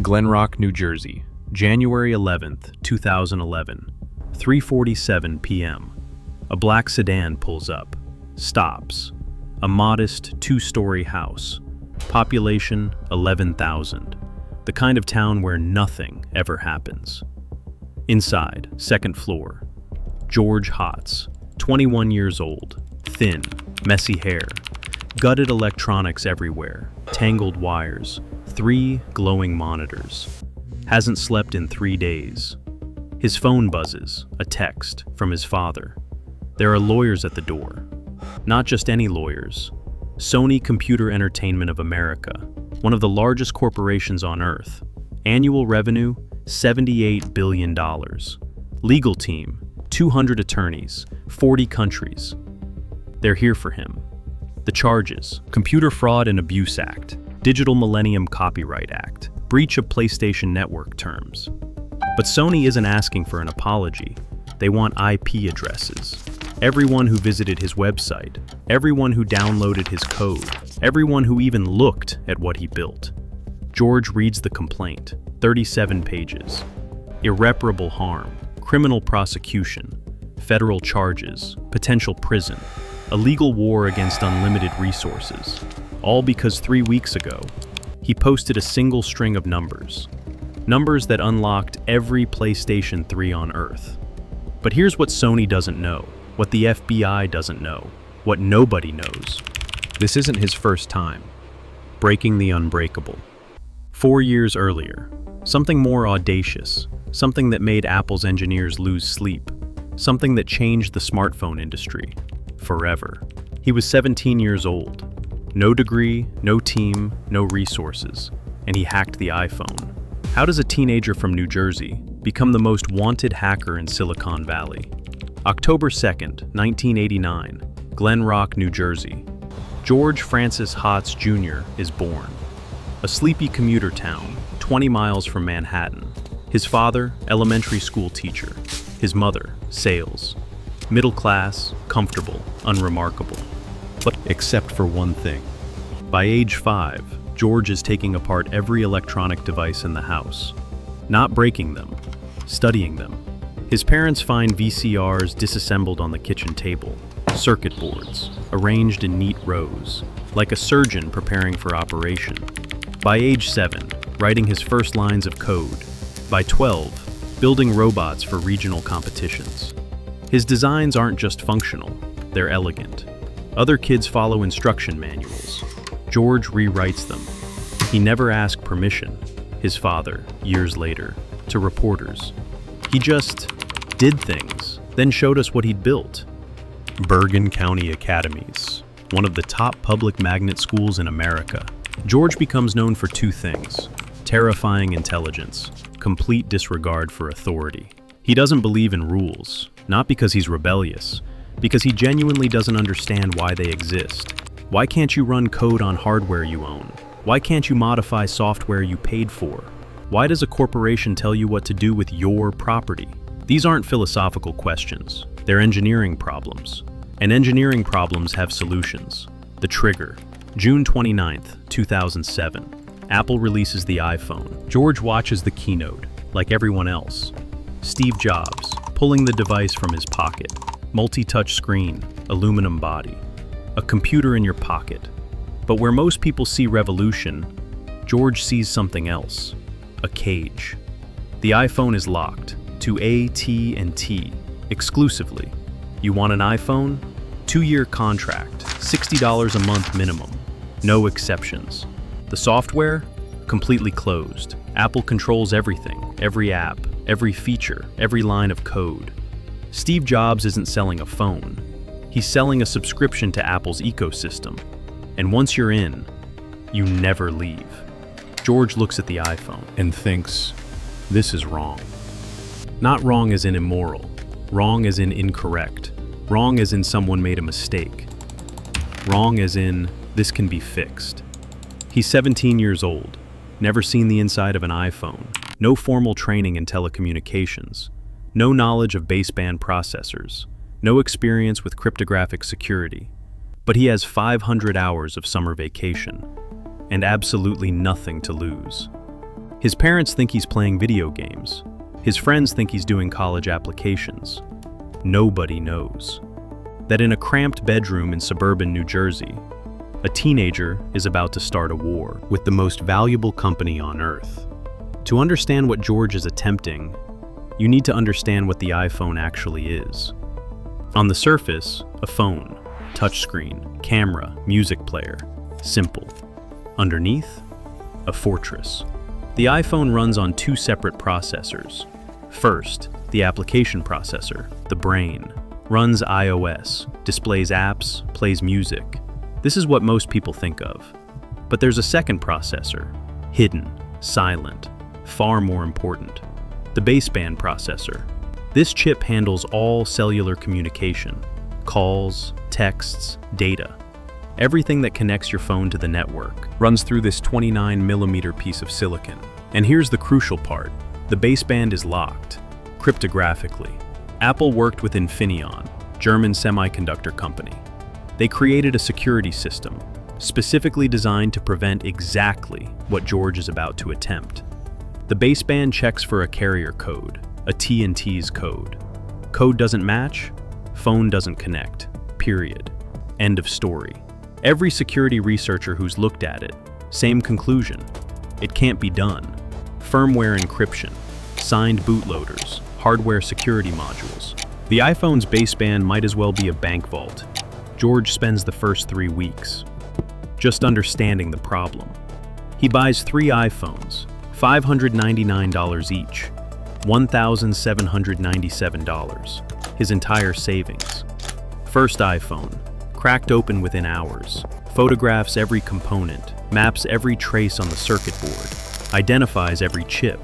Glen Rock, New Jersey, January 11th, 2011, 3:47 p.m. A black sedan pulls up, stops. A modest two-story house. Population 11,000. The kind of town where nothing ever happens. Inside, second floor. George Hotz, 21 years old, thin, messy hair, gutted electronics everywhere, tangled wires, 3 glowing monitors. Hasn't slept in 3 days. His phone buzzes, a text from his father. There are lawyers at the door. Not just any lawyers. Sony Computer Entertainment of America, one of the largest corporations on Earth. Annual revenue, $78 billion. Legal team, 200 attorneys, 40 countries. They're here for him. The charges: Computer Fraud and Abuse Act, Digital Millennium Copyright Act, breach of PlayStation Network terms. But Sony isn't asking for an apology. They want IP addresses. Everyone who visited his website, everyone who downloaded his code, everyone who even looked at what he built. George reads the complaint, 37 pages. Irreparable harm, criminal prosecution, federal charges, potential prison, a legal war against unlimited resources. All because 3 weeks ago, he posted a single string of numbers. Numbers that unlocked every PlayStation 3 on Earth. But here's what Sony doesn't know, what the FBI doesn't know, what nobody knows. This isn't his first time. Breaking the unbreakable. 4 years earlier, something more audacious, something that made Apple's engineers lose sleep, something that changed the smartphone industry forever. He was 17 years old. No degree, no team, no resources, and he hacked the iPhone. How does a teenager from New Jersey become the most wanted hacker in Silicon Valley? October 2nd, 1989, Glen Rock, New Jersey. George Francis Hotz Jr. is born. A sleepy commuter town, 20 miles from Manhattan. His father, elementary school teacher. His mother, sales. Middle class, comfortable, unremarkable. But except for one thing. By age 5, George is taking apart every electronic device in the house. Not breaking them, studying them. His parents find VCRs disassembled on the kitchen table, circuit boards, arranged in neat rows, like a surgeon preparing for operation. By age 7, writing his first lines of code. By 12, building robots for regional competitions. His designs aren't just functional, they're elegant. Other kids follow instruction manuals. George rewrites them. He never asked permission, his father, years later, to reporters. He just did things, then showed us what he'd built. Bergen County Academies, one of the top public magnet schools in America. George becomes known for 2 things: terrifying intelligence, complete disregard for authority. He doesn't believe in rules, not because he's rebellious, because he genuinely doesn't understand why they exist. Why can't you run code on hardware you own? Why can't you modify software you paid for? Why does a corporation tell you what to do with your property? These aren't philosophical questions. They're engineering problems. And engineering problems have solutions. The trigger. June 29th, 2007. Apple releases the iPhone. George watches the keynote, like everyone else. Steve Jobs, pulling the device from his pocket. Multi-touch screen, aluminum body. A computer in your pocket. But where most people see revolution, George sees something else. A cage. The iPhone is locked to AT&T exclusively. You want an iPhone? 2-year contract, $60 a month minimum. No exceptions. The software? Completely closed. Apple controls everything, every app, every feature, every line of code. Steve Jobs isn't selling a phone. He's selling a subscription to Apple's ecosystem. And once you're in, you never leave. George looks at the iPhone and thinks, this is wrong. Not wrong as in immoral, wrong as in incorrect, wrong as in someone made a mistake, wrong as in this can be fixed. He's 17 years old, never seen the inside of an iPhone, no formal training in telecommunications, no knowledge of baseband processors, no experience with cryptographic security, but he has 500 hours of summer vacation and absolutely nothing to lose. His parents think he's playing video games. His friends think he's doing college applications. Nobody knows that in a cramped bedroom in suburban New Jersey, a teenager is about to start a war with the most valuable company on Earth. To understand what George is attempting, you need to understand what the iPhone actually is. On the surface, a phone, touchscreen, camera, music player, simple. Underneath, a fortress. The iPhone runs on two separate processors. First, the application processor, the brain, runs iOS, displays apps, plays music. This is what most people think of. But there's a second processor, hidden, silent, far more important. The baseband processor. This chip handles all cellular communication, calls, texts, data. Everything that connects your phone to the network runs through this 29mm piece of silicon. And here's the crucial part. The baseband is locked, cryptographically. Apple worked with Infineon, German semiconductor company. They created a security system specifically designed to prevent exactly what George is about to attempt. The baseband checks for a carrier code, a T&T's code. Code doesn't match, phone doesn't connect, period. End of story. Every security researcher who's looked at it, same conclusion. It can't be done. Firmware encryption, signed bootloaders, hardware security modules. The iPhone's baseband might as well be a bank vault. George spends the first 3 weeks just understanding the problem. He buys 3 iPhones, $599 each, $1,797, his entire savings. First iPhone, cracked open within hours, photographs every component, maps every trace on the circuit board, identifies every chip.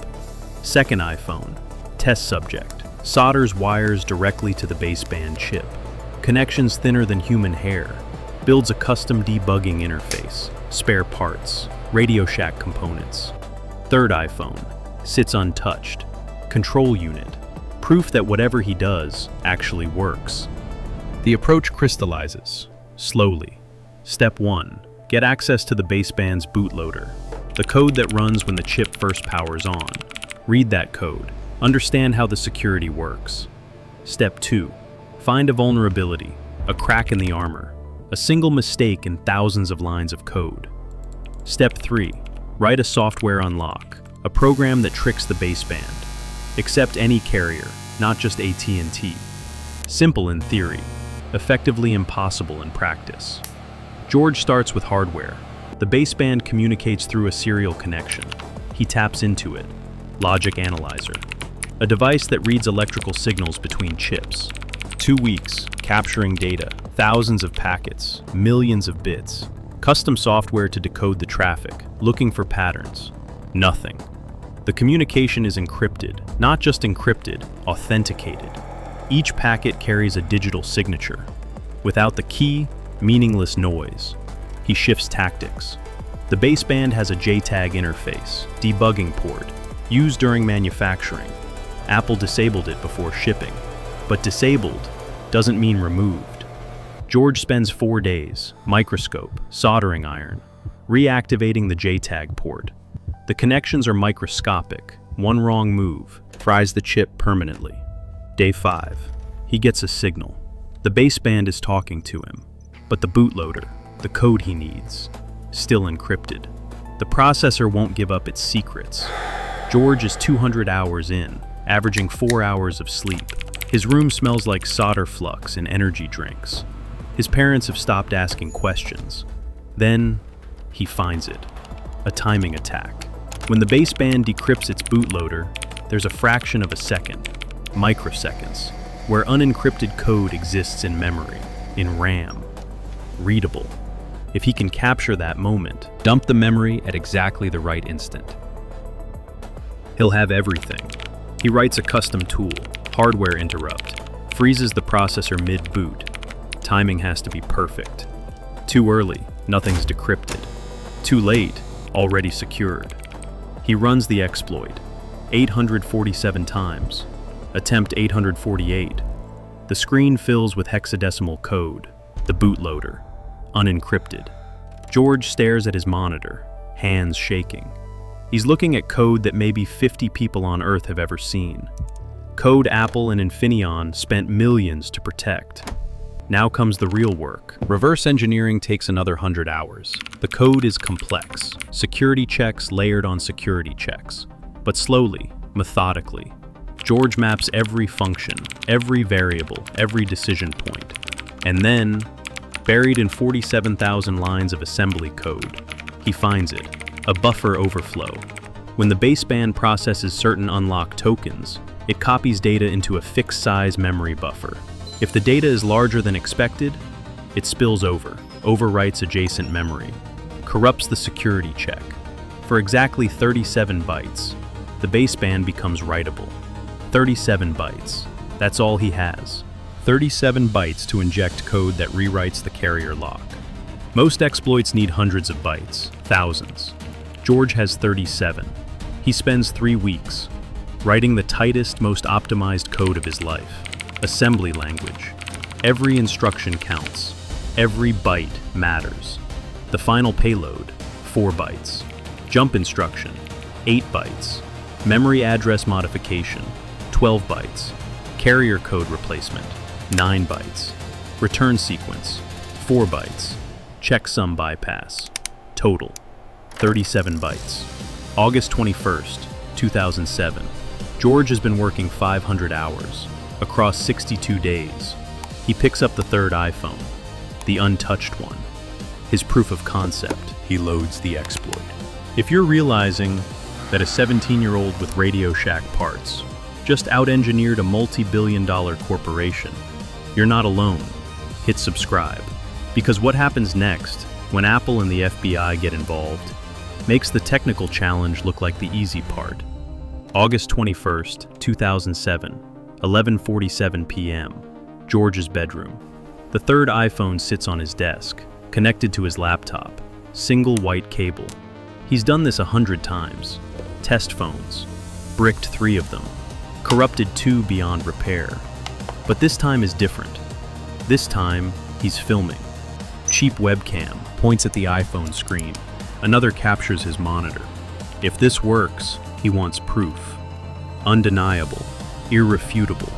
Second iPhone, test subject, solders wires directly to the baseband chip, connections thinner than human hair, builds a custom debugging interface, spare parts, Radio Shack components. Third iPhone, sits untouched, control unit, proof that whatever he does actually works. The approach crystallizes, slowly. Step 1, get access to the baseband's bootloader, the code that runs when the chip first powers on. Read that code, understand how the security works. Step 2, find a vulnerability, a crack in the armor, a single mistake in thousands of lines of code. Step 3, write a software unlock, a program that tricks the baseband. Accept any carrier, not just AT&T. Simple in theory, effectively impossible in practice. George starts with hardware. The baseband communicates through a serial connection. He taps into it. Logic analyzer, a device that reads electrical signals between chips. 2 weeks, capturing data, thousands of packets, millions of bits. Custom software to decode the traffic, looking for patterns. Nothing. The communication is encrypted, not just encrypted, authenticated. Each packet carries a digital signature. Without the key, meaningless noise. He shifts tactics. The baseband has a JTAG interface, debugging port, used during manufacturing. Apple disabled it before shipping. But disabled doesn't mean removed. George spends 4 days, microscope, soldering iron, reactivating the JTAG port. The connections are microscopic. One wrong move fries the chip permanently. Day 5, he gets a signal. The baseband is talking to him, but the bootloader, the code he needs, still encrypted. The processor won't give up its secrets. George is 200 hours in, averaging 4 hours of sleep. His room smells like solder flux and energy drinks. His parents have stopped asking questions. Then, he finds it. A timing attack. When the baseband decrypts its bootloader, there's a fraction of a second, microseconds, where unencrypted code exists in memory, in RAM. Readable. If he can capture that moment, dump the memory at exactly the right instant, he'll have everything. He writes a custom tool, hardware interrupt, freezes the processor mid-boot. Timing has to be perfect. Too early, nothing's decrypted. Too late, already secured. He runs the exploit, 847 times. Attempt 848. The screen fills with hexadecimal code, the bootloader, unencrypted. George stares at his monitor, hands shaking. He's looking at code that maybe 50 people on Earth have ever seen. Code Apple and Infineon spent millions to protect. Now comes the real work. Reverse engineering takes another 100 hours. The code is complex. Security checks layered on security checks. But slowly, methodically, George maps every function, every variable, every decision point. And then, buried in 47,000 lines of assembly code, he finds it, a buffer overflow. When the baseband processes certain unlocked tokens, it copies data into a fixed-size memory buffer. If the data is larger than expected, it spills over, overwrites adjacent memory, corrupts the security check. For exactly 37 bytes, the baseband becomes writable. 37 bytes. That's all he has. 37 bytes to inject code that rewrites the carrier lock. Most exploits need hundreds of bytes, thousands. George has 37. He spends 3 weeks writing the tightest, most optimized code of his life. Assembly language. Every instruction counts. Every byte matters. The final payload, 4 bytes. Jump instruction, 8 bytes. Memory address modification, 12 bytes. Carrier code replacement, 9 bytes. Return sequence, 4 bytes. Checksum bypass. Total, 37 bytes. August 21st, 2007. George has been working 500 hours, across 62 days. He picks up the third iPhone, the untouched one. His proof of concept. He loads the exploit. If you're realizing that a 17-year-old with Radio Shack parts just out-engineered a multi-billion-dollar corporation, you're not alone. Hit subscribe. Because what happens next, when Apple and the FBI get involved, makes the technical challenge look like the easy part. August 21st, 2007, 11:47 p.m., George's bedroom. The third iPhone sits on his desk, connected to his laptop, single white cable. He's done this 100 times. Test phones, bricked 3 of them, corrupted 2 beyond repair. But this time is different. This time, he's filming. Cheap webcam points at the iPhone screen. Another captures his monitor. If this works, he wants proof. Undeniable, irrefutable.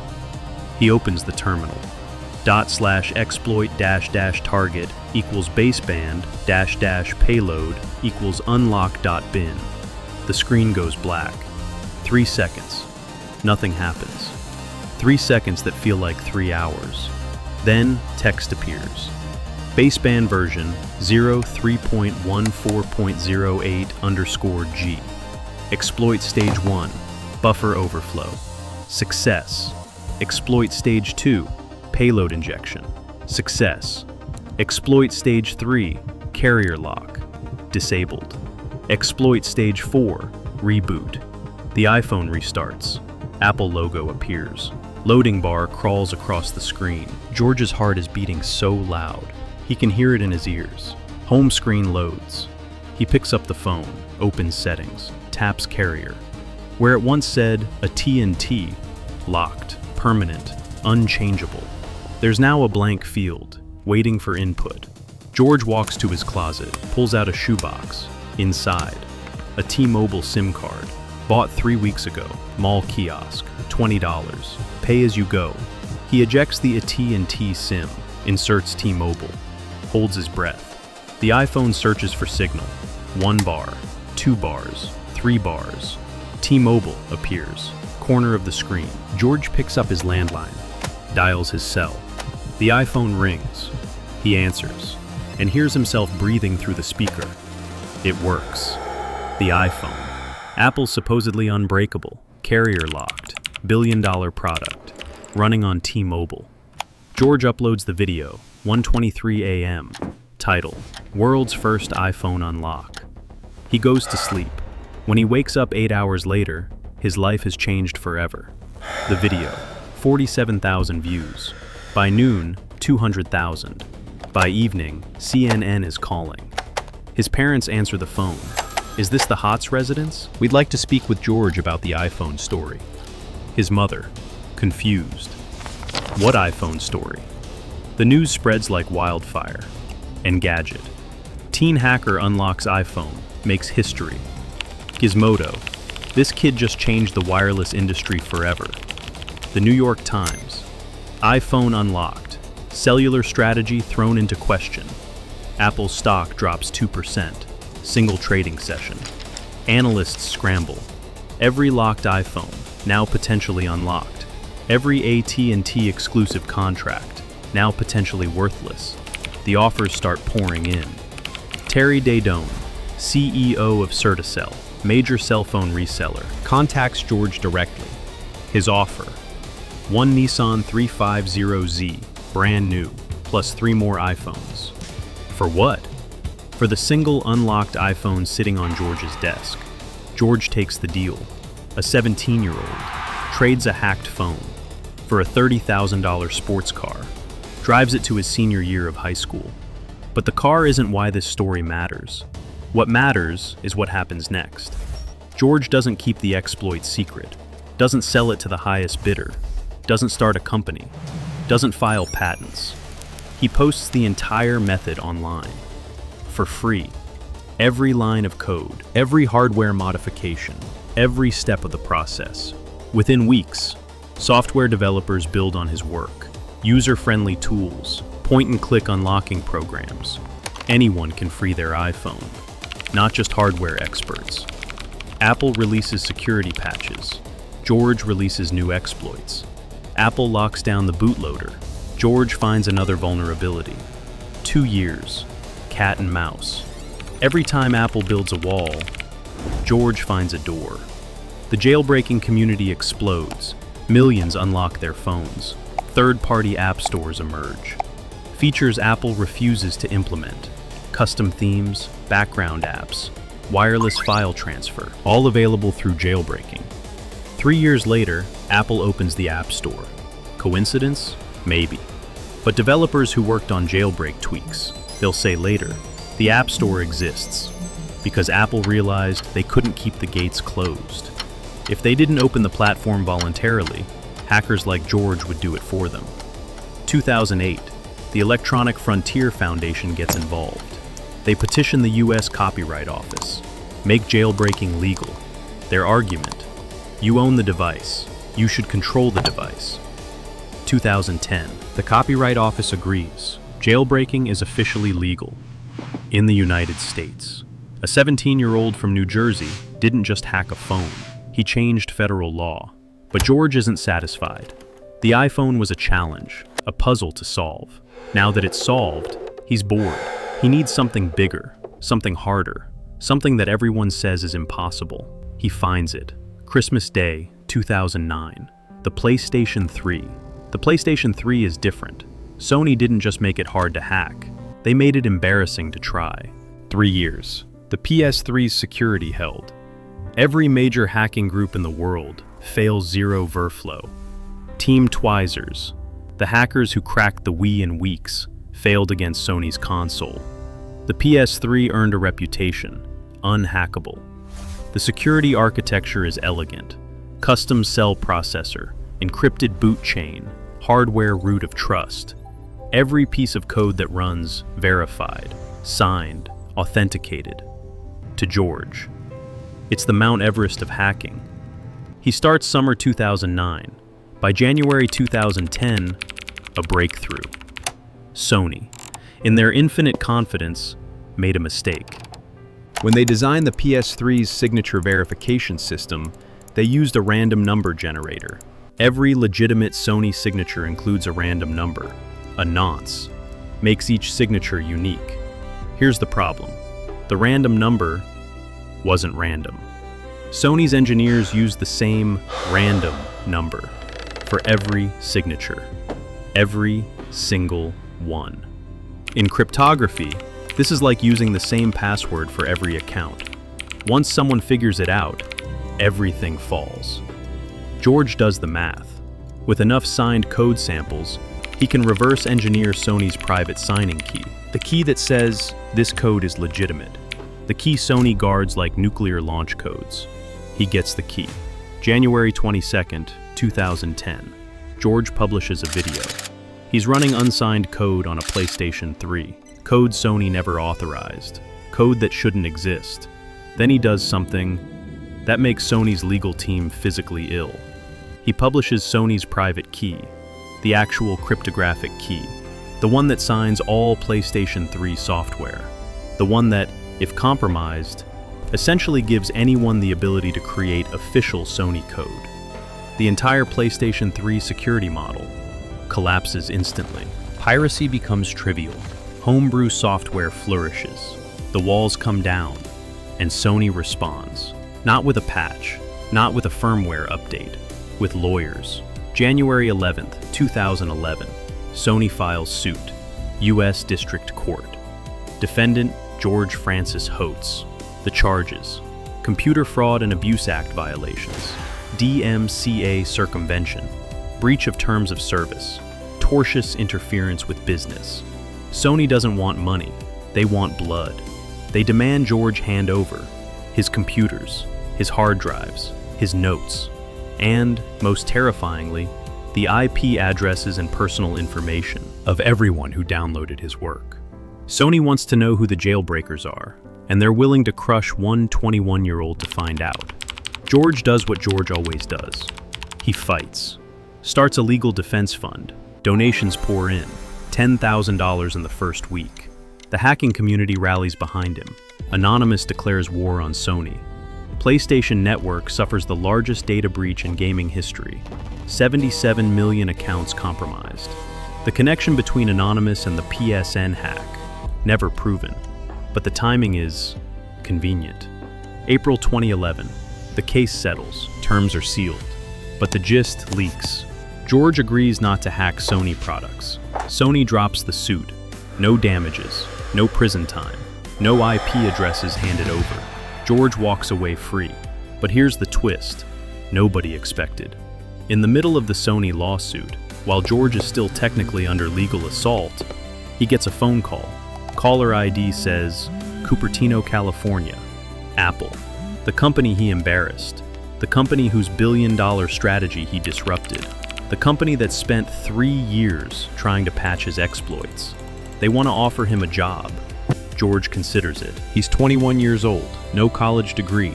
He opens the terminal. /exploit-target equals baseband --payload equals unlock.bin. The screen goes black. 3 seconds. Nothing happens. 3 seconds that feel like 3 hours. Then text appears. Baseband version 03.14.08_G. Exploit stage 1. Buffer overflow. Success. Exploit stage 2. Payload injection. Success. Exploit stage 3. Carrier lock. Disabled. Exploit stage 4. Reboot. The iPhone restarts. Apple logo appears. Loading bar crawls across the screen. George's heart is beating so loud. He can hear it in his ears. Home screen loads. He picks up the phone, opens settings, taps carrier. Where it once said AT&T, locked, permanent, unchangeable. There's now a blank field, waiting for input. George walks to his closet, pulls out a shoebox. Inside, a T-Mobile SIM card. Bought 3 weeks ago, mall kiosk, $20. Pay as you go. He ejects the AT&T SIM, inserts T-Mobile, holds his breath. The iPhone searches for signal. 1 bar, 2 bars, 3 bars. T-Mobile appears, corner of the screen. George picks up his landline, dials his cell. The iPhone rings. He answers, and hears himself breathing through the speaker. It works. The iPhone. Apple's supposedly unbreakable, carrier locked, billion-dollar product, running on T-Mobile. George uploads the video, 1:23 a.m. Title, World's First iPhone Unlock. He goes to sleep. When he wakes up 8 hours later, his life has changed forever. The video, 47,000 views. By noon, 200,000. By evening, CNN is calling. His parents answer the phone. Is this the Hotz residence? We'd like to speak with George about the iPhone story. His mother, confused. What iPhone story? The news spreads like wildfire. Engadget. Teen hacker unlocks iPhone, makes history. Gizmodo. This kid just changed the wireless industry forever. The New York Times. iPhone unlocked. Cellular strategy thrown into question. Apple's stock drops 2%. Single trading session. Analysts scramble. Every locked iPhone, now potentially unlocked. Every AT&T exclusive contract, now potentially worthless. The offers start pouring in. Terry Dadone, CEO of Certicell, major cell phone reseller, contacts George directly. His offer: one Nissan 350Z, brand new, plus 3 more iPhones. For what? For the single unlocked iPhone sitting on George's desk. George takes the deal. A 17-year-old trades a hacked phone for a $30,000 sports car, drives it to his senior year of high school. But the car isn't why this story matters. What matters is what happens next. George doesn't keep the exploit secret, doesn't sell it to the highest bidder, doesn't start a company, doesn't file patents. He posts the entire method online, for free. Every line of code, every hardware modification, every step of the process. Within weeks, software developers build on his work. User-friendly tools, point-and-click unlocking programs. Anyone can free their iPhone, not just hardware experts. Apple releases security patches. George releases new exploits. Apple locks down the bootloader. George finds another vulnerability. 2 years, cat and mouse. Every time Apple builds a wall, George finds a door. The jailbreaking community explodes. Millions unlock their phones. Third-party app stores emerge. Features Apple refuses to implement. Custom themes, background apps, wireless file transfer, all available through jailbreaking. 3 years later, Apple opens the App Store. Coincidence? Maybe. But developers who worked on jailbreak tweaks, they'll say later, the App Store exists because Apple realized they couldn't keep the gates closed. If they didn't open the platform voluntarily, hackers like George would do it for them. 2008, the Electronic Frontier Foundation gets involved. They petition the US Copyright Office, make jailbreaking legal. Their argument: you own the device, you should control the device. 2010, the Copyright Office agrees. Jailbreaking is officially legal in the United States. A 17-year-old from New Jersey didn't just hack a phone, he changed federal law. But George isn't satisfied. The iPhone was a challenge, a puzzle to solve. Now that it's solved, he's bored. He needs something bigger, something harder, something that everyone says is impossible. He finds it. Christmas Day, 2009. The PlayStation 3. The PlayStation 3 is different. Sony didn't just make it hard to hack. They made it embarrassing to try. 3 years. The PS3's security held. Every major hacking group in the world fails Zero Verflow. Team Twizzlers, the hackers who cracked the Wii in weeks, failed against Sony's console. The PS3 earned a reputation: unhackable. The security architecture is elegant. Custom cell processor, encrypted boot chain, hardware root of trust. Every piece of code that runs, verified, signed, authenticated. To George, it's the Mount Everest of hacking. He starts summer 2009. By January 2010, a breakthrough. Sony, in their infinite confidence, made a mistake. When they designed the PS3's signature verification system, they used a random number generator. Every legitimate Sony signature includes a random number. A nonce makes each signature unique. Here's the problem. The random number wasn't random. Sony's engineers used the same random number for every signature. Every single one. In cryptography, this is like using the same password for every account. Once someone figures it out, everything falls. George does the math. With enough signed code samples, he can reverse engineer Sony's private signing key. The key that says, this code is legitimate. The key Sony guards like nuclear launch codes. He gets the key. January 22nd, 2010. George publishes a video. He's running unsigned code on a PlayStation 3. Code Sony never authorized. Code that shouldn't exist. Then he does something That makes Sony's legal team physically ill. He publishes Sony's private key, the actual cryptographic key, the one that signs all PlayStation 3 software, the one that, if compromised, essentially gives anyone the ability to create official Sony code. The entire PlayStation 3 security model collapses instantly. Piracy becomes trivial. Homebrew software flourishes. The walls come down, and Sony responds. Not with a patch, not with a firmware update, with lawyers. January 11th, 2011, Sony files suit, U.S. District Court. Defendant, George Francis Hotz. The charges: Computer Fraud and Abuse Act violations, DMCA circumvention, breach of terms of service, tortious interference with business. Sony doesn't want money, they want blood. They demand George hand over his computers, his hard drives, his notes, and, most terrifyingly, the IP addresses and personal information of everyone who downloaded his work. Sony wants to know who the jailbreakers are, and they're willing to crush one 21-year-old to find out. George does what George always does. He fights. Starts a legal defense fund. Donations pour in, $10,000 in the first week. The hacking community rallies behind him. Anonymous declares war on Sony. PlayStation Network suffers the largest data breach in gaming history. 77 million accounts compromised. The connection between Anonymous and the PSN hack, never proven. But the timing is convenient. April 2011. The case settles. Terms are sealed. But the gist leaks. George agrees not to hack Sony products. Sony drops the suit. No damages. No prison time. No IP addresses handed over. George walks away free. But here's the twist. Nobody expected. In the middle of the Sony lawsuit, while George is still technically under legal assault, he gets a phone call. Caller ID says, Cupertino, California. Apple. The company he embarrassed. The company whose billion-dollar strategy he disrupted. The company that spent 3 years trying to patch his exploits. They want to offer him a job. George considers it. He's 21 years old, no college degree,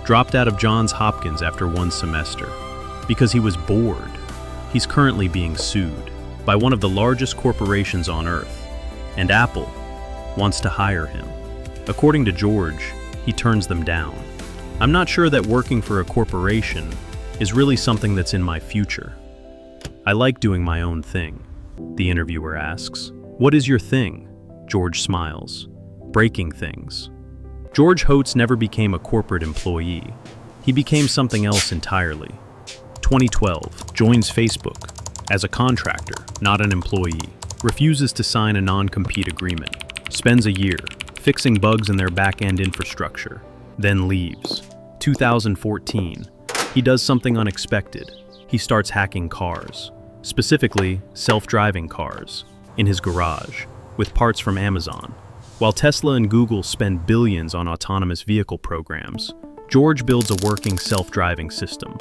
dropped out of Johns Hopkins after 1 semester. Because he was bored. He's currently being sued by one of the largest corporations on Earth, and Apple wants to hire him. According to George, he turns them down. I'm not sure that working for a corporation is really something that's in my future. I like doing my own thing, the interviewer asks. What is your thing? George smiles. Breaking things. George Hotz never became a corporate employee. He became something else entirely. 2012, joins Facebook as a contractor, not an employee. Refuses to sign a non-compete agreement. Spends a year fixing bugs in their back-end infrastructure, then leaves. 2014, he does something unexpected. He starts hacking cars, specifically self-driving cars, in his garage, with parts from Amazon. While Tesla and Google spend billions on autonomous vehicle programs, George builds a working self-driving system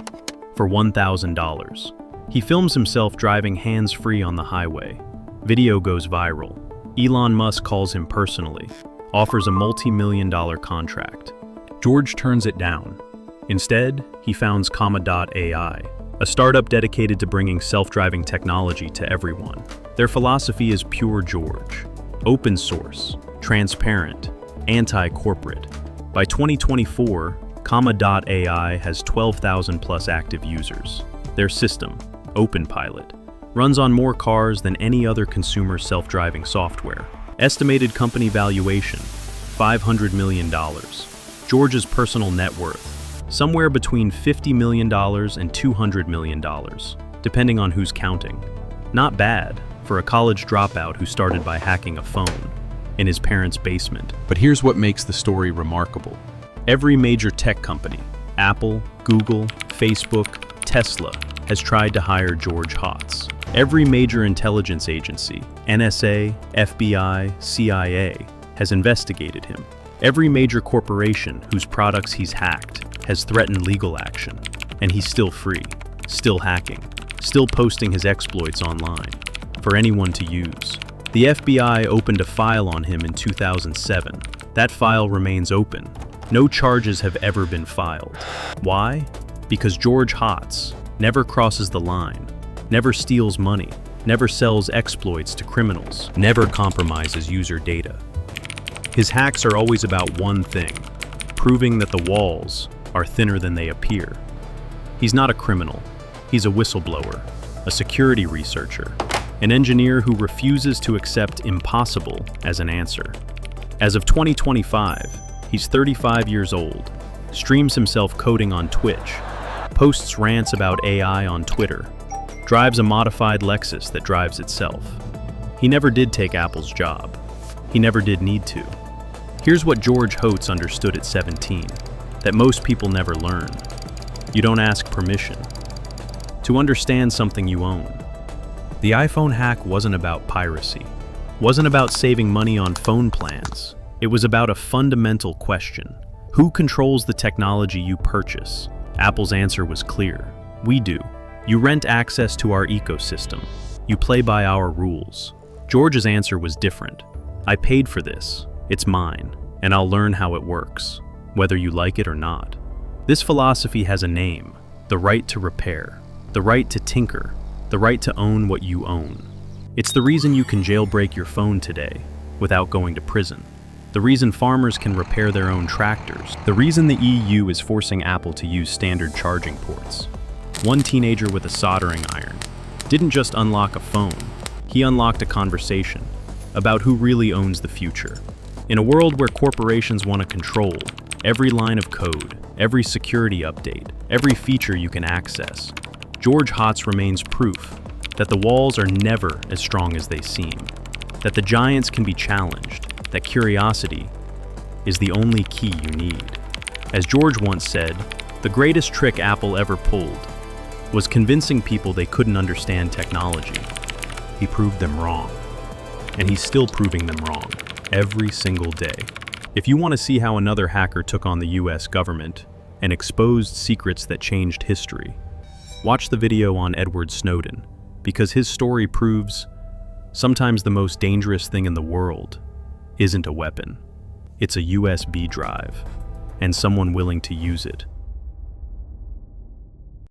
for $1,000. He films himself driving hands-free on the highway. Video goes viral. Elon Musk calls him personally, offers a multi-million-dollar contract. George turns it down. Instead, he founds AI, a startup dedicated to bringing self-driving technology to everyone. Their philosophy is pure George. Open source, transparent, anti-corporate. By 2024, AI has 12,000 plus active users. Their system, OpenPilot, runs on more cars than any other consumer self-driving software. Estimated company valuation, $500 million. George's personal net worth, somewhere between $50 million and $200 million, depending on who's counting. Not bad for a college dropout who started by hacking a phone in his parents' basement. But here's what makes the story remarkable. Every major tech company, Apple, Google, Facebook, Tesla, has tried to hire George Hotz. Every major intelligence agency, NSA, FBI, CIA, has investigated him. Every major corporation whose products he's hacked has threatened legal action. And he's still free, still hacking, still posting his exploits online for anyone to use. The FBI opened a file on him in 2007. That file remains open, No charges have ever been filed. Why? Because George Hotz never crosses the line, never steals money, never sells exploits to criminals, never compromises user data. His hacks are always about one thing: proving that the walls are thinner than they appear. He's not a criminal. He's a whistleblower, a security researcher, an engineer who refuses to accept impossible as an answer. As of 2025, he's 35 years old, streams himself coding on Twitch, posts rants about AI on Twitter, drives a modified Lexus that drives itself. He never did take Apple's job. He never did need to. Here's what George Hotz understood at 17, that most people never learn. You don't ask permission to understand something you own. The iPhone hack wasn't about piracy, wasn't about saving money on phone plans. It was about a fundamental question. Who controls the technology you purchase? Apple's answer was clear. We do. You rent access to our ecosystem. You play by our rules. George's answer was different. I paid for this. It's mine, and I'll learn how it works, whether you like it or not. This philosophy has a name: the right to repair, the right to tinker, the right to own what you own. It's the reason you can jailbreak your phone today without going to prison. The reason farmers can repair their own tractors. The reason the EU is forcing Apple to use standard charging ports. One teenager with a soldering iron didn't just unlock a phone, he unlocked a conversation about who really owns the future. In a world where corporations want to control every line of code, every security update, every feature you can access, George Hotz remains proof that the walls are never as strong as they seem, that the giants can be challenged, that curiosity is the only key you need. As George once said, the greatest trick Apple ever pulled was convincing people they couldn't understand technology. He proved them wrong, and he's still proving them wrong every single day. If you want to see how another hacker took on the US government and exposed secrets that changed history, watch the video on Edward Snowden, because his story proves sometimes the most dangerous thing in the world isn't a weapon. It's a USB drive, and someone willing to use it.